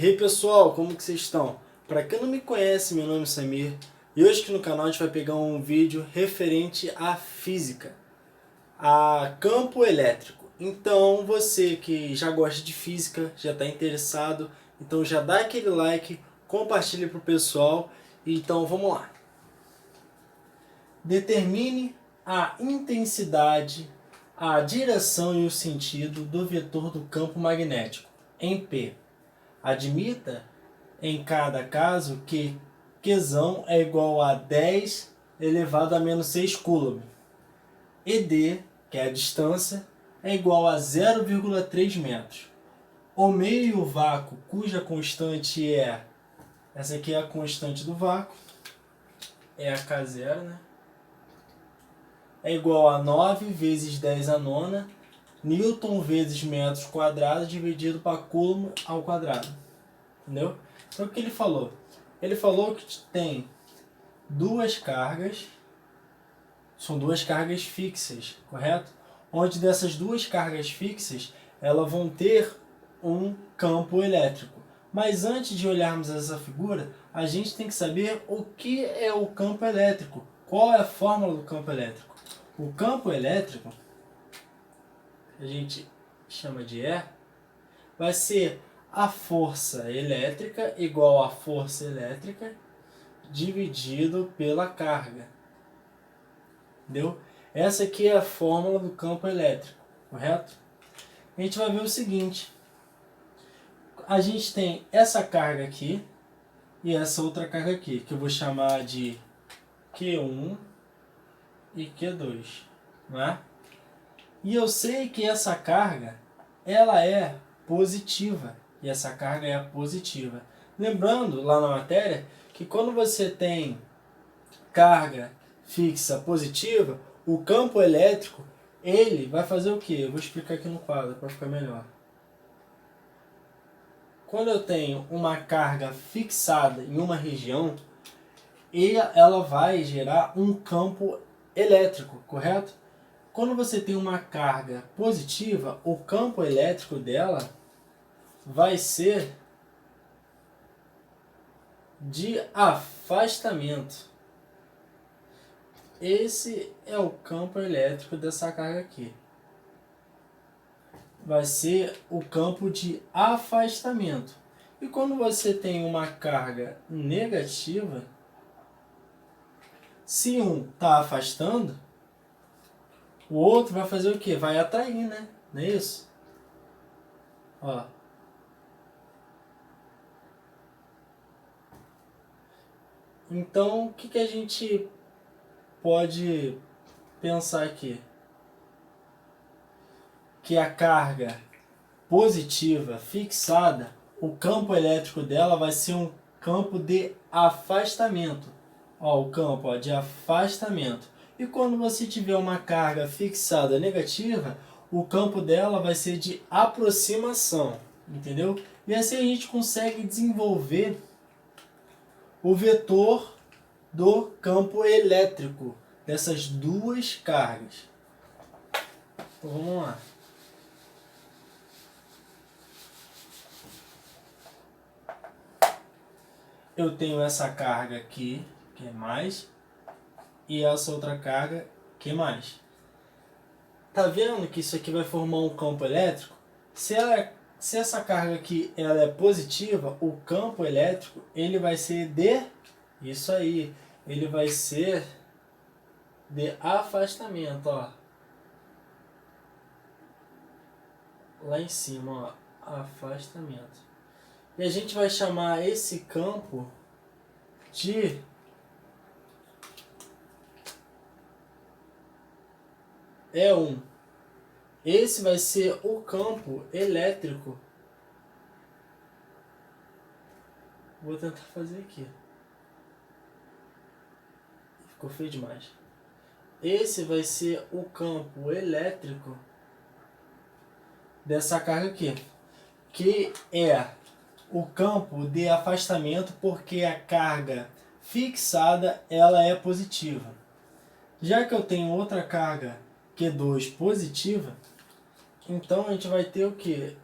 Hey pessoal, como que vocês estão? Para quem não me conhece, meu nome é Samir e hoje aqui no canal a gente vai pegar um vídeo referente à física, a campo elétrico. Então você que já gosta de física, já está interessado, então já dá aquele like, compartilha para o pessoal. Então vamos lá. Determine a intensidade, a direção e o sentido do vetor do campo magnético em P. Admita, em cada caso, que Qzão é igual a 10 elevado a menos 6 coulomb. E D, que é a distância, é igual a 0,3 metros. O meio e o vácuo, cuja constante é... Essa aqui é a constante do vácuo, é a K0, né? É igual a 9 vezes 10 a nona, Newton vezes metros quadrados dividido para coulomb ao quadrado. Entendeu? Então o que ele falou? Ele falou que tem duas cargas, são duas cargas fixas, correto? Onde dessas duas cargas fixas, elas vão ter um campo elétrico. Mas antes de olharmos essa figura, a gente tem que saber o que é o campo elétrico. Qual é a fórmula do campo elétrico? O campo elétrico, a gente chama de E, vai ser a força elétrica igual a força elétrica dividido pela carga. Entendeu? Essa aqui é a fórmula do campo elétrico, correto? A gente vai ver o seguinte. A gente tem essa carga aqui e essa outra carga aqui, que eu vou chamar de Q1 e Q2, não é? E eu sei que essa carga, ela é positiva, e essa carga é positiva. Lembrando, lá na matéria, que quando você tem carga fixa positiva, o campo elétrico, ele vai fazer o quê? Eu vou explicar aqui no quadro para ficar melhor. Quando eu tenho uma carga fixada em uma região, ela vai gerar um campo elétrico, correto? Quando você tem uma carga positiva, o campo elétrico dela vai ser de afastamento. Esse é o campo elétrico dessa carga aqui. Vai ser o campo de afastamento. E quando você tem uma carga negativa, se um está afastando, o outro vai fazer o quê? Vai atrair, né? Não é isso? Ó. Então, o que a gente pode pensar aqui? Que a carga positiva fixada, o campo elétrico dela vai ser um campo de afastamento. Ó, o campo de afastamento. E quando você tiver uma carga fixada negativa, o campo dela vai ser de aproximação. Entendeu? E assim a gente consegue desenvolver o vetor do campo elétrico dessas duas cargas. Então vamos lá. Eu tenho essa carga aqui, que é mais, e essa outra carga, que é mais. Tá vendo que isso aqui vai formar um campo elétrico? Se essa carga aqui ela é positiva, o campo elétrico ele vai ser de... Isso aí, ele vai ser de afastamento, ó. Lá em cima, ó, afastamento. E a gente vai chamar esse campo de E1. Esse vai ser o campo elétrico. Vou tentar fazer aqui. Ficou feio demais. Esse vai ser o campo elétrico dessa carga aqui, que é o campo de afastamento, porque a carga fixada ela é positiva. Já que eu tenho outra carga Q2 positiva, então a gente vai ter o que?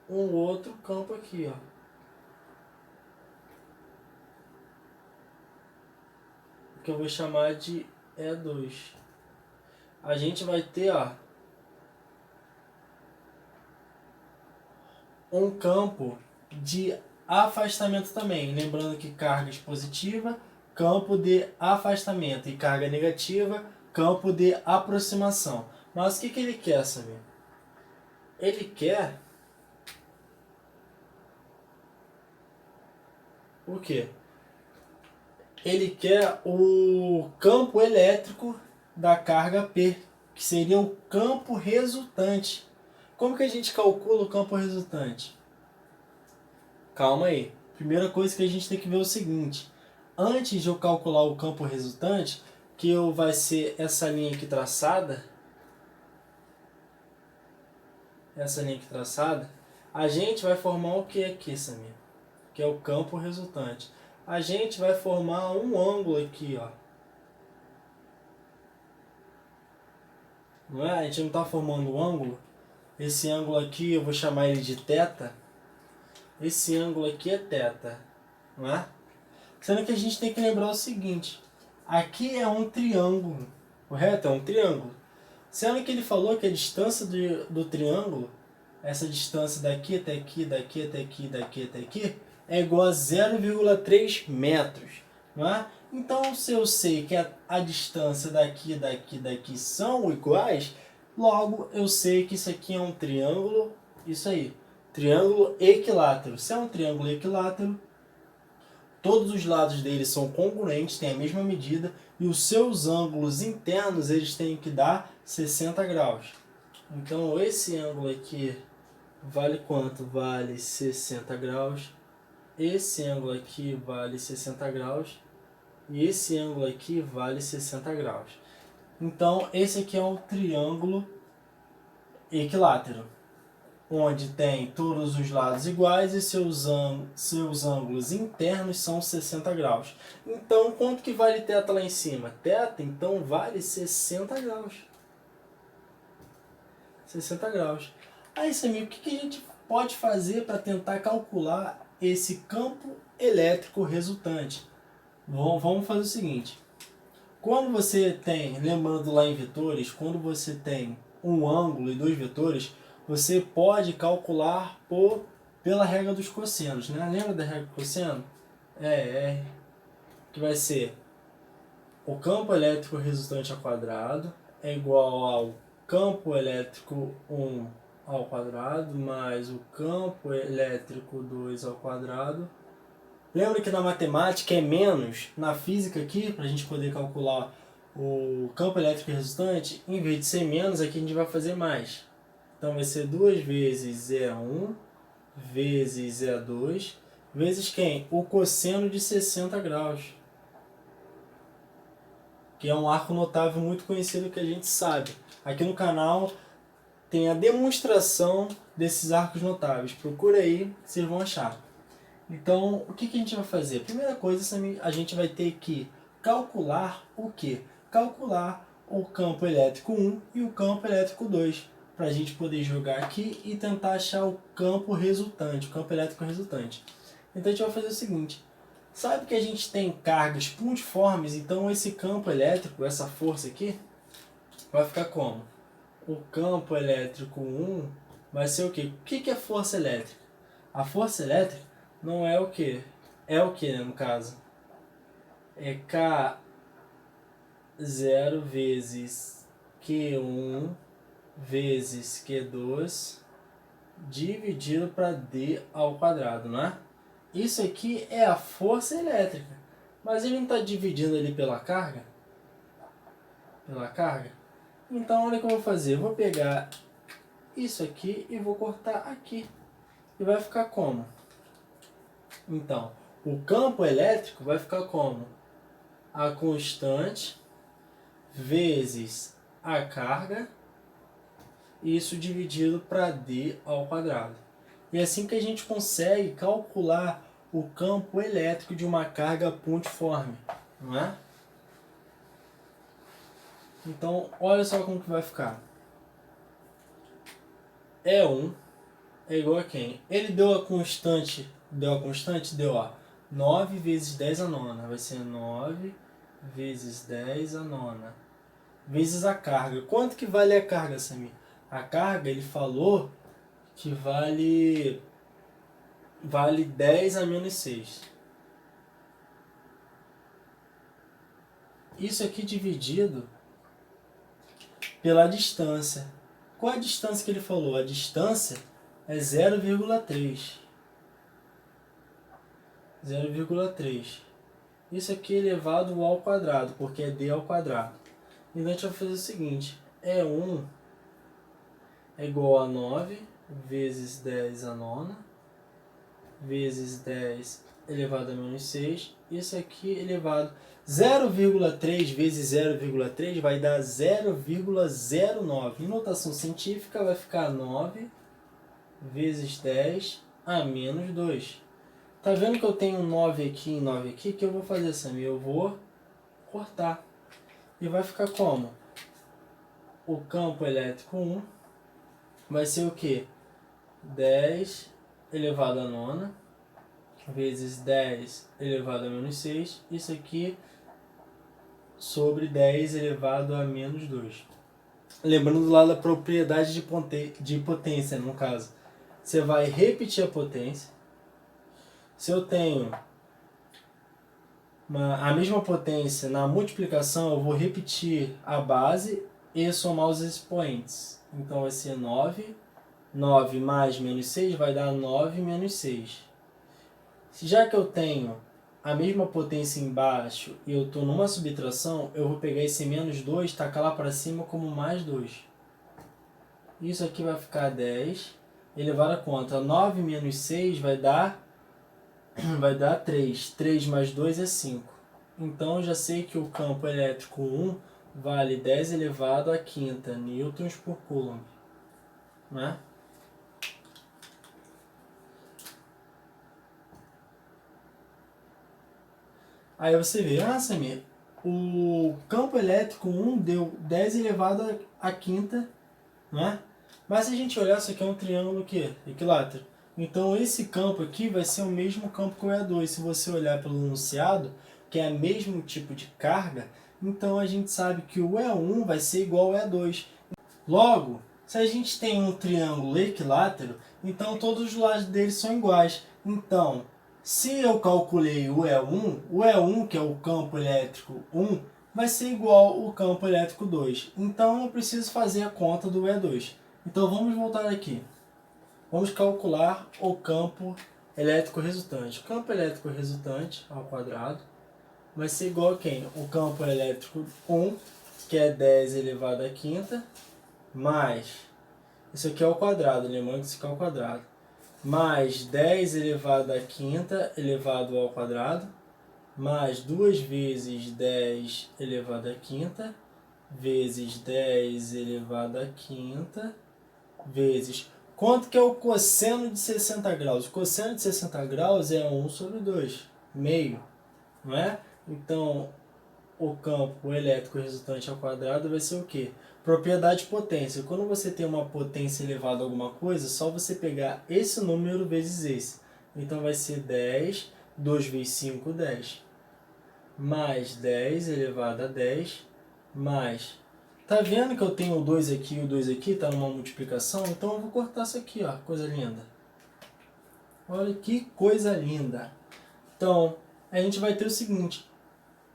Um outro campo aqui, ó. que eu vou chamar de E2. A gente vai ter, ó, um campo de afastamento também. Lembrando que carga positiva, campo de afastamento, e carga negativa, campo de aproximação. Mas o que ele quer, saber? Ele quer o quê? Ele quer o campo elétrico da carga P, que seria o campo resultante. Como que a gente calcula o campo resultante? Calma aí. Primeira coisa que a gente tem que ver é o seguinte. Antes de eu calcular o campo resultante, que vai ser essa linha aqui traçada, a gente vai formar o que aqui, Samir? Que é o campo resultante. A gente vai formar um ângulo aqui, ó. Não é? A gente não está formando um ângulo. Esse ângulo aqui eu vou chamar ele de θ. Esse ângulo aqui é θ, não é? Sendo que a gente tem que lembrar o seguinte. Aqui é um triângulo, correto? É um triângulo. Sendo que ele falou que a distância do triângulo, essa distância daqui até aqui, daqui até aqui, daqui até aqui, é igual a 0,3 metros, não é? Então, se eu sei que a distância daqui, daqui são iguais, logo eu sei que isso aqui é um triângulo, isso aí, triângulo equilátero. Se é um triângulo equilátero, todos os lados dele são congruentes, têm a mesma medida, e os seus ângulos internos eles têm que dar 60 graus. Então esse ângulo aqui vale quanto? Vale 60 graus. Esse ângulo aqui vale 60 graus. E esse ângulo aqui vale 60 graus. Então esse aqui é um triângulo equilátero, onde tem todos os lados iguais e seus ângulos internos são 60 graus. Então, quanto que vale θ lá em cima? θ, então, vale 60 graus. 60 graus. Aí, Samir, o que a gente pode fazer para tentar calcular esse campo elétrico resultante? Vamos fazer o seguinte. Quando você tem, lembrando lá em vetores, quando você tem um ângulo e dois vetores, você pode calcular pela regra dos cossenos, né? Lembra da regra do cosseno? Que vai ser o campo elétrico resultante ao quadrado é igual ao campo elétrico 1 ao quadrado mais o campo elétrico 2 ao quadrado. Lembra que na matemática é menos, na física aqui, para a gente poder calcular o campo elétrico resultante, em vez de ser menos, aqui a gente vai fazer mais. Então vai ser 2 vezes E1 vezes E2 vezes quem? O cosseno de 60 graus. Que é um arco notável muito conhecido que a gente sabe. Aqui no canal tem a demonstração desses arcos notáveis. Procura aí, vocês vão achar. Então, o que a gente vai fazer? Primeira coisa, a gente vai ter que calcular o quê? Calcular o campo elétrico 1 e o campo elétrico 2, para a gente poder jogar aqui e tentar achar o campo resultante, o campo elétrico resultante. Então a gente vai fazer o seguinte, sabe que a gente tem cargas pontiformes, então esse campo elétrico, essa força aqui, vai ficar como? O campo elétrico 1 vai ser o quê? O que é força elétrica? A força elétrica não é o quê? É o quê, né, no caso? É K0 vezes Q1 vezes Q2 dividido para D ao quadrado, não é? Isso aqui é a força elétrica. Mas ele não está dividindo ali pela carga? Pela carga? Então, olha o que eu vou fazer. Eu vou pegar isso aqui e vou cortar aqui. E vai ficar como? Então, o campo elétrico vai ficar como? A constante vezes a carga, isso dividido para D ao quadrado. E é assim que a gente consegue calcular o campo elétrico de uma carga pontiforme, não é? Então, olha só como que vai ficar. E1 é igual a quem? Ele deu a constante, deu ó, 9 vezes 10 a nona, vai ser 9 vezes 10 a nona, vezes a carga. Quanto que vale a carga, Samir? A carga, ele falou que vale 10 a menos 6. Isso aqui dividido pela distância. Qual é a distância que ele falou? A distância é 0,3. 0,3. Isso aqui é elevado ao quadrado, porque é d ao quadrado. Então a gente vai fazer o seguinte. E1 é igual a 9 vezes 10 a nona, vezes 10 elevado a menos 6. Isso aqui elevado 0,3 vezes 0,3 vai dar 0,09. Em notação científica vai ficar 9 vezes 10 a menos 2. Tá vendo que eu tenho 9 aqui e 9 aqui? O que eu vou fazer, Samir? Eu vou cortar. E vai ficar como? O campo elétrico 1 vai ser o quê? 10 elevado a nona vezes 10 elevado a menos 6. Isso aqui sobre 10 elevado a menos 2. Lembrando lá da propriedade de potência, no caso. Você vai repetir a potência. Se eu tenho a mesma potência na multiplicação, eu vou repetir a base e somar os expoentes. Então vai ser 9. 9 mais menos 6 vai dar 9 menos 6. Já que eu tenho a mesma potência embaixo e eu estou numa subtração, eu vou pegar esse menos 2 e tacar lá para cima como mais 2. Isso aqui vai ficar 10 elevado a quanto? 9 menos 6 vai dar 3. 3 mais 2 é 5. Então eu já sei que o campo elétrico 1 vale 10 elevado a quinta newtons por coulomb. Né? Aí você vê, Samir, o campo elétrico 1 deu 10 elevado a quinta, né? Mas se a gente olhar, isso aqui é um triângulo equilátero. Então esse campo aqui vai ser o mesmo campo que o E2. Se você olhar pelo enunciado, que é o mesmo tipo de carga, então a gente sabe que o E1 vai ser igual ao E2. Logo, se a gente tem um triângulo equilátero, então todos os lados dele são iguais. Então, se eu calculei o E1, que é o campo elétrico 1, vai ser igual ao campo elétrico 2. Então, eu preciso fazer a conta do E2. Então, vamos voltar aqui. Vamos calcular o campo elétrico resultante. O campo elétrico resultante ao quadrado vai ser igual a quem? O campo elétrico 1, que é 10 elevado a quinta, mais, isso aqui é o quadrado, lembrando que isso aqui é o quadrado, mais 10 elevado a quinta elevado ao quadrado, mais 2 vezes 10 elevado a quinta, vezes 10 elevado a quinta, vezes... Quanto que é o cosseno de 60 graus? O cosseno de 60 graus é 1 sobre 2, meio, não é? Então, o campo elétrico resultante ao quadrado vai ser o quê? Propriedade de potência. Quando você tem uma potência elevada a alguma coisa, é só você pegar esse número vezes esse. Então vai ser 10, 2 vezes 5, 10. Mais 10 elevado a 10, mais... Tá vendo que eu tenho o 2 aqui e o 2 aqui? Tá numa multiplicação? Então eu vou cortar isso aqui, ó. Coisa linda. Olha que coisa linda. Então, a gente vai ter o seguinte.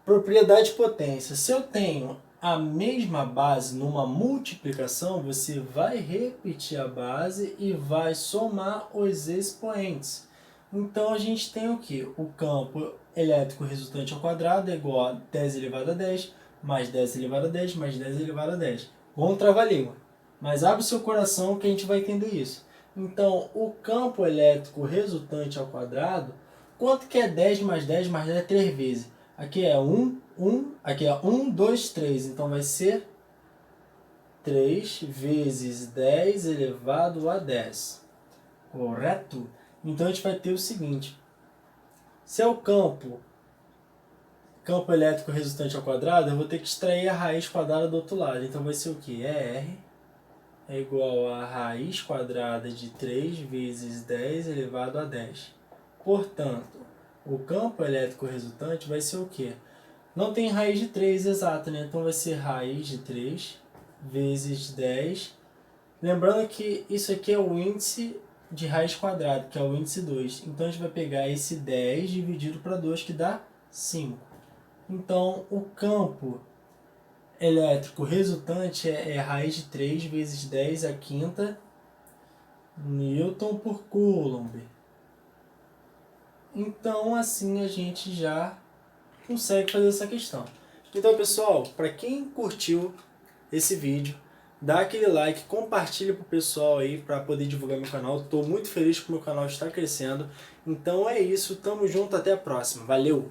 Propriedade de potência. Se eu tenho a mesma base numa multiplicação, você vai repetir a base e vai somar os expoentes. Então a gente tem o que? O campo elétrico resultante ao quadrado é igual a 10 elevado a 10, mais 10 elevado a 10, mais 10 elevado a 10. Vamos travar a língua. Mas abre o seu coração que a gente vai entender isso. Então, o campo elétrico resultante ao quadrado, quanto que é 10 mais 10 mais 10 é 3 vezes? Aqui é 1, aqui é 1, 2, 3. Então vai ser 3 vezes 10 elevado a 10. Correto? Então a gente vai ter o seguinte. Se é o campo elétrico resultante ao quadrado, eu vou ter que extrair a raiz quadrada do outro lado. Então vai ser o quê? ER é igual a raiz quadrada de 3 vezes 10 elevado a 10. Portanto, o campo elétrico resultante vai ser o quê? Não tem raiz de 3 exata, né? Então vai ser raiz de 3 vezes 10. Lembrando que isso aqui é o índice de raiz quadrada, que é o índice 2. Então a gente vai pegar esse 10 dividido para 2, que dá 5. Então o campo elétrico resultante é raiz de 3 vezes 10 à quinta Newton por Coulomb. Então assim a gente já consegue fazer essa questão. Então pessoal, para quem curtiu esse vídeo, dá aquele like, compartilha pro pessoal aí para poder divulgar meu canal. Estou muito feliz que o meu canal está crescendo. Então é isso, tamo junto, até a próxima. Valeu!